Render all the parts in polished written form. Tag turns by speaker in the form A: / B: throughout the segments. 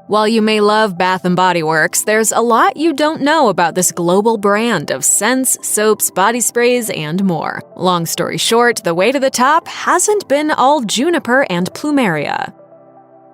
A: While you may love Bath & Body Works, there's a lot you don't know about this global brand of scents, soaps, body sprays, and more. Long story short, the way to the top hasn't been all juniper and plumeria.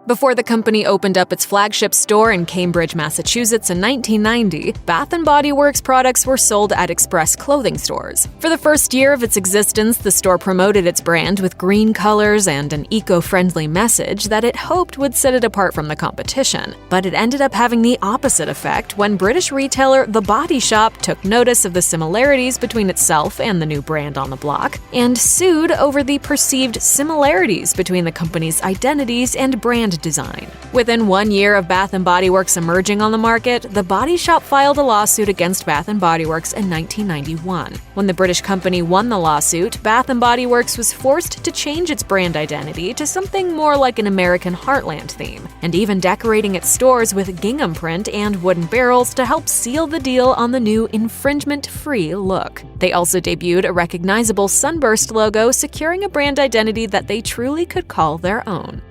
A: Before the company opened up its flagship store in Cambridge, Massachusetts in 1990, Bath & Body Works products were sold at express clothing stores. For the first year of its existence, the store promoted its brand with green colors and an eco-friendly message that it hoped would set it apart from the competition. But it ended up having the opposite effect when British retailer The Body Shop took notice of the similarities between itself and the new brand on the block, and sued over the perceived similarities between the company's identities and brand design. Within 1 year of Bath & Body Works emerging on the market, The Body Shop filed a lawsuit against Bath & Body Works in 1991. When the British company won the lawsuit, Bath & Body Works was forced to change its brand identity to something more like an American Heartland theme, and even decorating its stores with gingham print and wooden barrels to help seal the deal on the new infringement-free look. They also debuted a recognizable sunburst logo, securing a brand identity that they truly could call their own.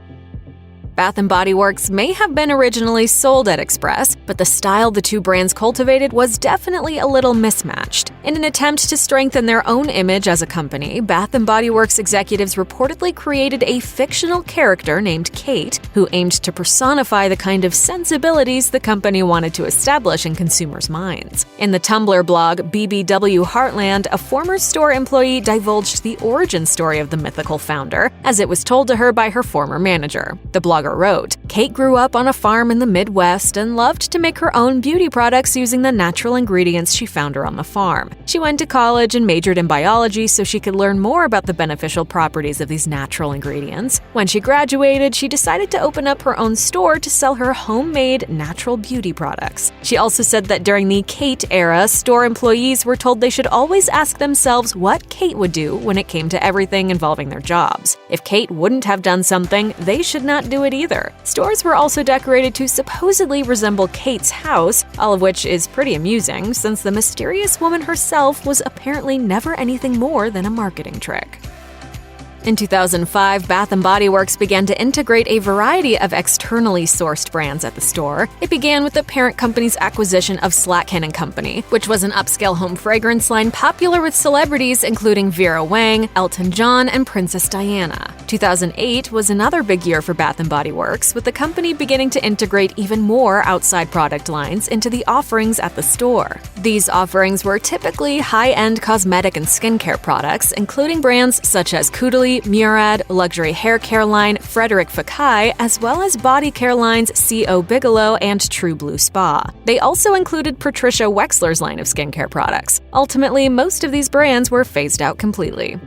A: Bath & Body Works may have been originally sold at Express, but the style the two brands cultivated was definitely a little mismatched. In an attempt to strengthen their own image as a company, Bath & Body Works executives reportedly created a fictional character named Kate, who aimed to personify the kind of sensibilities the company wanted to establish in consumers' minds. In the Tumblr blog BBW Heartland, a former store employee divulged the origin story of the mythical founder, as it was told to her by her former manager. The blogger wrote, "Kate grew up on a farm in the Midwest and loved to make her own beauty products using the natural ingredients she found around the farm. She went to college and majored in biology so she could learn more about the beneficial properties of these natural ingredients. When she graduated, she decided to open up her own store to sell her homemade natural beauty products." She also said that during the Kate era, store employees were told they should always ask themselves what Kate would do when it came to everything involving their jobs. If Kate wouldn't have done something, they should not do it either. Stores were also decorated to supposedly resemble Kate's house, all of which is pretty amusing since the mysterious woman herself was apparently never anything more than a marketing trick. In 2005, Bath & Body Works began to integrate a variety of externally sourced brands at the store. It began with the parent company's acquisition of Slatkin & Company, which was an upscale home fragrance line popular with celebrities including Vera Wang, Elton John, and Princess Diana. 2008 was another big year for Bath & Body Works, with the company beginning to integrate even more outside product lines into the offerings at the store. These offerings were typically high-end cosmetic and skincare products, including brands such as Kudali, Murad, luxury hair care line Frederic Fekkai, as well as body care lines C.O. Bigelow and True Blue Spa. They also included Patricia Wexler's line of skincare products. Ultimately, most of these brands were phased out completely.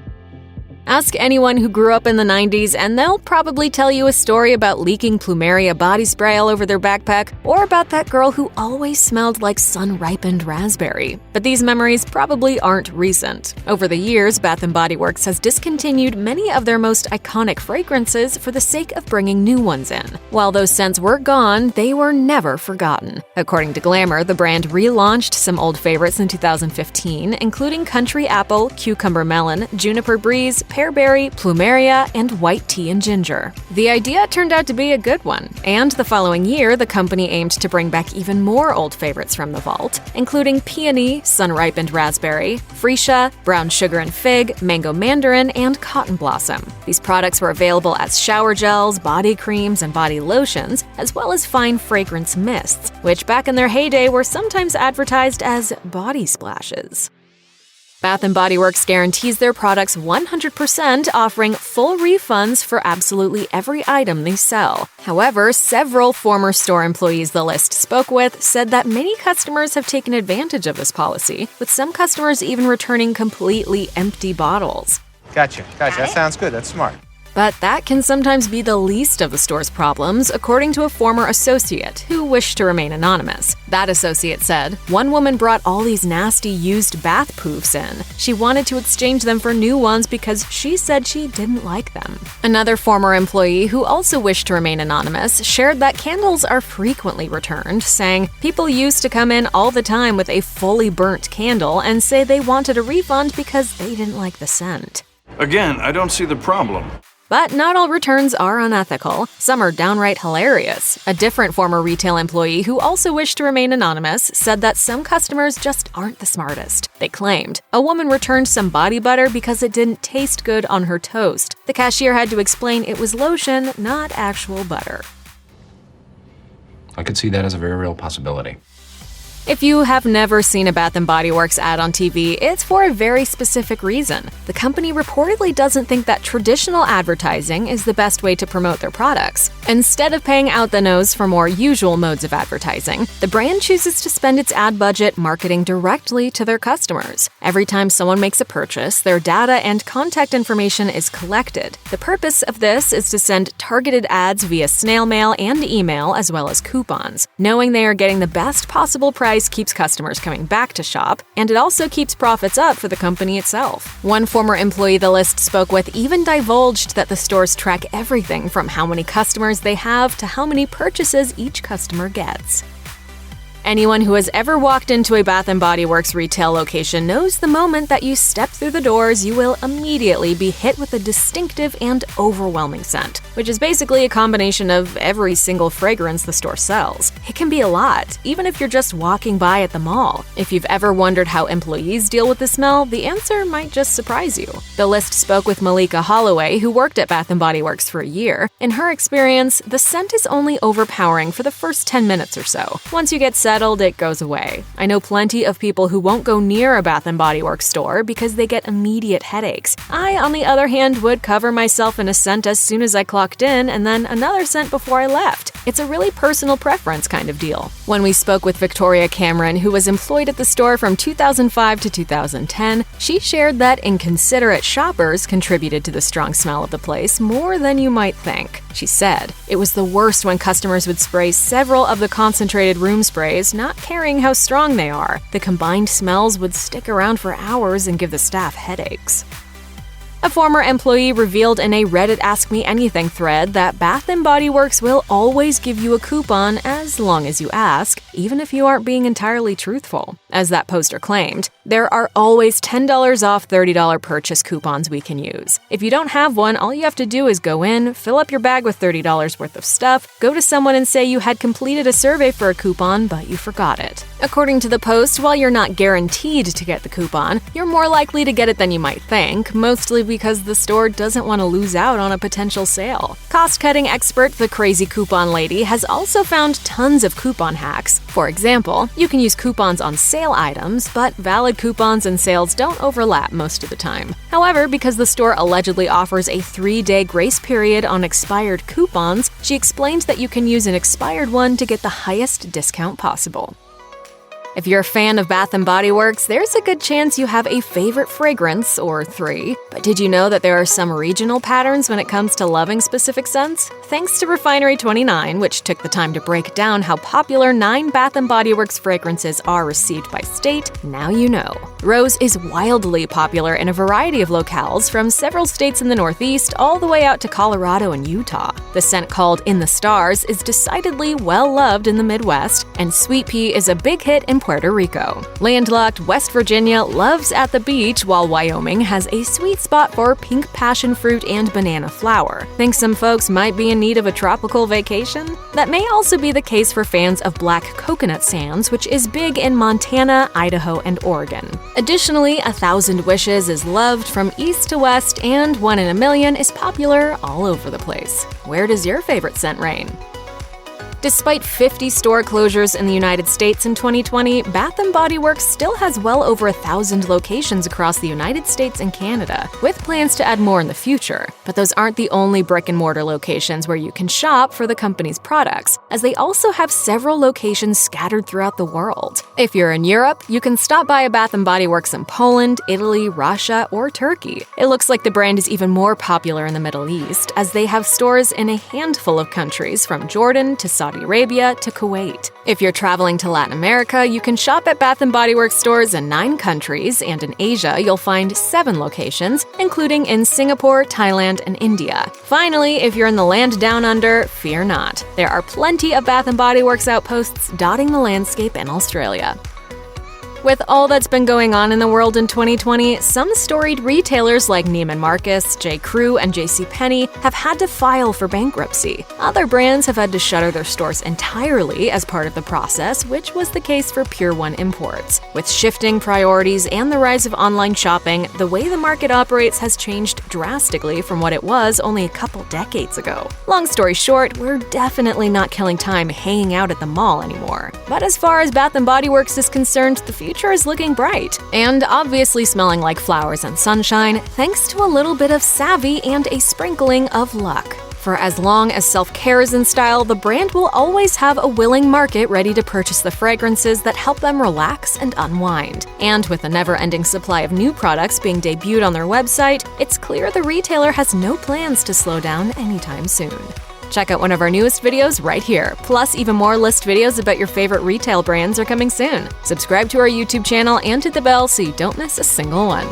A: Ask anyone who grew up in the 90s and they'll probably tell you a story about leaking plumeria body spray all over their backpack, or about that girl who always smelled like sun-ripened raspberry. But these memories probably aren't recent. Over the years, Bath & Body Works has discontinued many of their most iconic fragrances for the sake of bringing new ones in. While those scents were gone, they were never forgotten. According to Glamour, the brand relaunched some old favorites in 2015, including Country Apple, Cucumber Melon, Juniper Breeze, Pearberry, Plumeria, and White Tea and Ginger. The idea turned out to be a good one, and the following year, the company aimed to bring back even more old favorites from the vault, including Peony, Sun-Ripened Raspberry, Freesia, Brown Sugar and Fig, Mango Mandarin, and Cotton Blossom. These products were available as shower gels, body creams, and body lotions, as well as fine fragrance mists, which back in their heyday were sometimes advertised as body splashes. Bath & Body Works guarantees their products 100%, offering full refunds for absolutely every item they sell. However, several former store employees the list spoke with said that many customers have taken advantage of this policy, with some customers even returning completely empty bottles.
B: Gotcha. That sounds good. That's smart.
A: But that can sometimes be the least of the store's problems, according to a former associate who wished to remain anonymous. That associate said, "One woman brought all these nasty used bath poofs in. She wanted to exchange them for new ones because she said she didn't like them." Another former employee who also wished to remain anonymous shared that candles are frequently returned, saying, "People used to come in all the time with a fully burnt candle and say they wanted a refund because they didn't like the scent."
C: Again, I don't see the problem.
A: But not all returns are unethical. Some are downright hilarious. A different former retail employee who also wished to remain anonymous said that some customers just aren't the smartest. They claimed a woman returned some body butter because it didn't taste good on her toast. The cashier had to explain it was lotion, not actual butter.
C: I could see that as a very real possibility.
A: If you have never seen a Bath & Body Works ad on TV, it's for a very specific reason. The company reportedly doesn't think that traditional advertising is the best way to promote their products. Instead of paying out the nose for more usual modes of advertising, the brand chooses to spend its ad budget marketing directly to their customers. Every time someone makes a purchase, their data and contact information is collected. The purpose of this is to send targeted ads via snail mail and email, as well as coupons. Knowing they are getting the best possible price keeps customers coming back to shop, and it also keeps profits up for the company itself. One former employee the list spoke with even divulged that the stores track everything from how many customers they have to how many purchases each customer gets. Anyone who has ever walked into a Bath & Body Works retail location knows the moment that you step through the doors, you will immediately be hit with a distinctive and overwhelming scent, which is basically a combination of every single fragrance the store sells. It can be a lot, even if you're just walking by at the mall. If you've ever wondered how employees deal with the smell, the answer might just surprise you. The list spoke with Malika Holloway, who worked at Bath & Body Works for a year. In her experience, the scent is only overpowering for the first 10 minutes or so. Once you get settled, it goes away. I know plenty of people who won't go near a Bath & Body Works store because they get immediate headaches. I, on the other hand, would cover myself in a scent as soon as I clocked in and then another scent before I left. It's a really personal preference kind of deal. When we spoke with Victoria Cameron, who was employed at the store from 2005 to 2010, she shared that inconsiderate shoppers contributed to the strong smell of the place more than you might think. She said, "It was the worst when customers would spray several of the concentrated room sprays, not caring how strong they are. The combined smells would stick around for hours and give the staff headaches." A former employee revealed in a Reddit Ask Me Anything thread that Bath & Body Works will always give you a coupon as long as you ask, even if you aren't being entirely truthful. As that poster claimed, there are always $10 off $30 purchase coupons we can use. If you don't have one, all you have to do is go in, fill up your bag with $30 worth of stuff, go to someone and say you had completed a survey for a coupon, but you forgot it. According to the post, while you're not guaranteed to get the coupon, you're more likely to get it than you might think, mostly because the store doesn't want to lose out on a potential sale. Cost-cutting expert The Crazy Coupon Lady has also found tons of coupon hacks. For example, you can use coupons on sale items, but valid coupons and sales don't overlap most of the time. However, because the store allegedly offers a 3-day grace period on expired coupons, she explained that you can use an expired one to get the highest discount possible. If you're a fan of Bath & Body Works, there's a good chance you have a favorite fragrance, or 3. But did you know that there are some regional patterns when it comes to loving specific scents? Thanks to Refinery29, which took the time to break down how popular 9 Bath & Body Works fragrances are received by state, now you know. Rose is wildly popular in a variety of locales, from several states in the Northeast all the way out to Colorado and Utah. The scent called In the Stars is decidedly well-loved in the Midwest, and Sweet Pea is a big hit in Puerto Rico. Landlocked West Virginia loves At the Beach, while Wyoming has a sweet spot for pink passion fruit and banana flower. Think some folks might be in need of a tropical vacation? That may also be the case for fans of black coconut sands, which is big in Montana, Idaho, and Oregon. Additionally, 1,000 Wishes is loved from east to west, and 1 in a Million is popular all over the place. Where does your favorite scent reign? Despite 50 store closures in the United States in 2020, Bath & Body Works still has well over 1,000 locations across the United States and Canada, with plans to add more in the future. But those aren't the only brick-and-mortar locations where you can shop for the company's products, as they also have several locations scattered throughout the world. If you're in Europe, you can stop by a Bath & Body Works in Poland, Italy, Russia, or Turkey. It looks like the brand is even more popular in the Middle East, as they have stores in a handful of countries, from Jordan to Saudi Arabia to Kuwait. If you're traveling to Latin America, you can shop at Bath & Body Works stores in 9 countries, and in Asia, you'll find 7 locations, including in Singapore, Thailand, and India. Finally, if you're in the land down under, fear not. There are plenty of Bath & Body Works outposts dotting the landscape in Australia. With all that's been going on in the world in 2020, some storied retailers like Neiman Marcus, J.Crew, and JCPenney have had to file for bankruptcy. Other brands have had to shutter their stores entirely as part of the process, which was the case for Pier 1 Imports. With shifting priorities and the rise of online shopping, the way the market operates has changed drastically from what it was only a couple decades ago. Long story short, we're definitely not killing time hanging out at the mall anymore. But as far as Bath & Body Works is concerned, the future is looking bright. And obviously smelling like flowers and sunshine, thanks to a little bit of savvy and a sprinkling of luck. For as long as self-care is in style, the brand will always have a willing market ready to purchase the fragrances that help them relax and unwind. And with a never-ending supply of new products being debuted on their website, it's clear the retailer has no plans to slow down anytime soon. Check out one of our newest videos right here. Plus, even more list videos about your favorite retail brands are coming soon. Subscribe to our YouTube channel and hit the bell so you don't miss a single one.